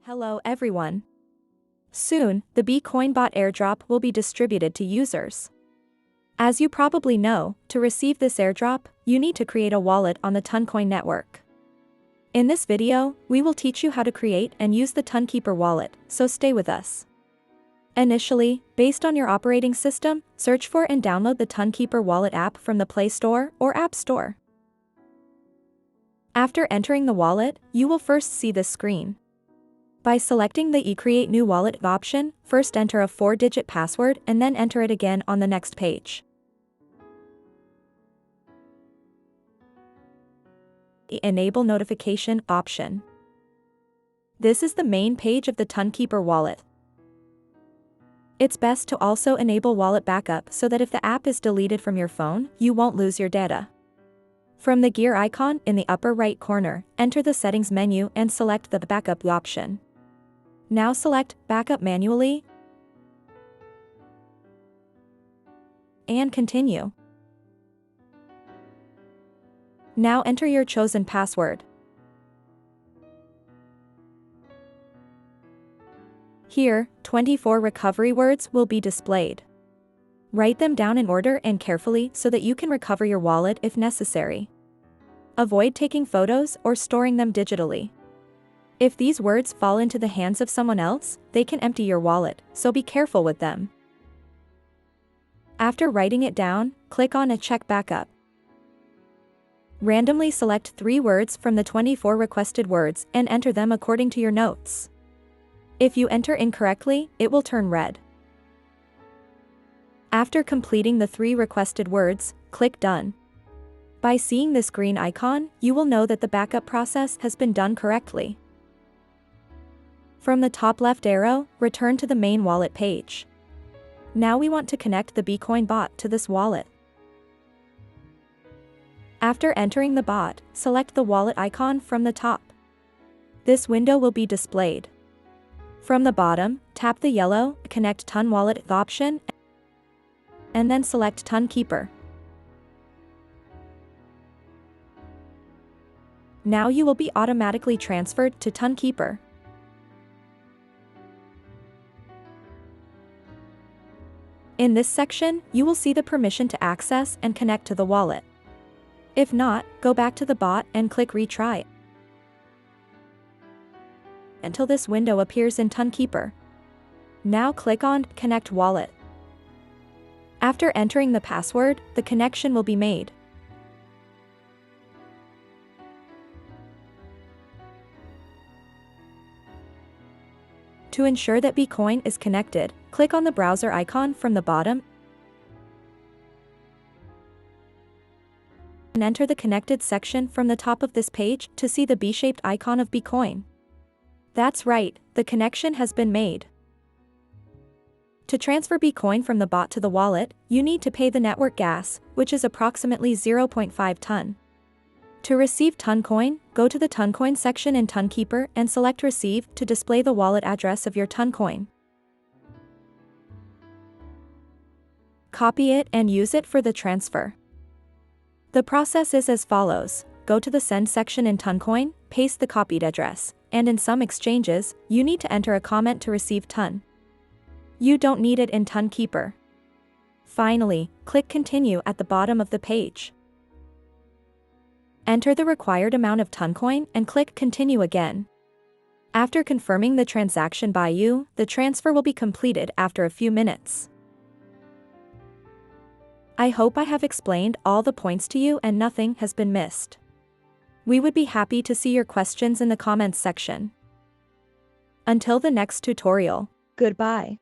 Hello everyone. Soon, the Bitcoin bot airdrop will be distributed to users. As you probably know, to receive this airdrop, you need to create a wallet on the Tonkeeper network. In this video, we will teach you how to create and use the Tonkeeper wallet, so stay with us. Initially, based on your operating system, search for and download the Tonkeeper wallet app from the Play Store or App Store. After entering the wallet, you will first see this screen. By selecting the Create New Wallet option, first enter a 4-digit password and then enter it again on the next page. Enable Notification option. This is the main page of the Tonkeeper wallet. It's best to also enable wallet backup so that if the app is deleted from your phone, you won't lose your data. From the gear icon in the upper right corner, enter the Settings menu and select the Backup option. Now select Backup manually and continue. Now enter your chosen password. Here, 24 recovery words will be displayed. Write them down in order and carefully so that you can recover your wallet if necessary. Avoid taking photos or storing them digitally. If these words fall into the hands of someone else, they can empty your wallet, so be careful with them. After writing it down, click on a Check Backup. Randomly select 3 words from the 24 requested words and enter them according to your notes. If you enter incorrectly, it will turn red. After completing the 3 requested words, click Done. By seeing this green icon, you will know that the backup process has been done correctly. From the top left arrow, return to the main wallet page. Now we want to connect the Bitcoin bot to this wallet. After entering the bot, select the wallet icon from the top. This window will be displayed. From the bottom, tap the yellow Connect Ton Wallet option and then select Tonkeeper. Now you will be automatically transferred to Tonkeeper. In this section, you will see the permission to access and connect to the wallet. If not, go back to the bot and click Retry until this window appears in Tonkeeper. Now click on Connect Wallet. After entering the password, the connection will be made. To ensure that Bitcoin is connected, click on the browser icon from the bottom and enter the Connected section from the top of this page to see the B-shaped icon of Bitcoin. That's right, the connection has been made. To transfer Bitcoin from the bot to the wallet, you need to pay the network gas, which is approximately 0.5 ton. To receive Toncoin, go to the Toncoin section in Tonkeeper and select Receive to display the wallet address of your Toncoin. Copy it and use it for the transfer. The process is as follows: go to the Send section in Toncoin, paste the copied address, and in some exchanges, you need to enter a comment to receive Ton. You don't need it in Tonkeeper. Finally, click Continue at the bottom of the page. Enter the required amount of Toncoin and click Continue again. After confirming the transaction by you, the transfer will be completed after a few minutes. I hope I have explained all the points to you and nothing has been missed. We would be happy to see your questions in the comments section. Until the next tutorial, goodbye.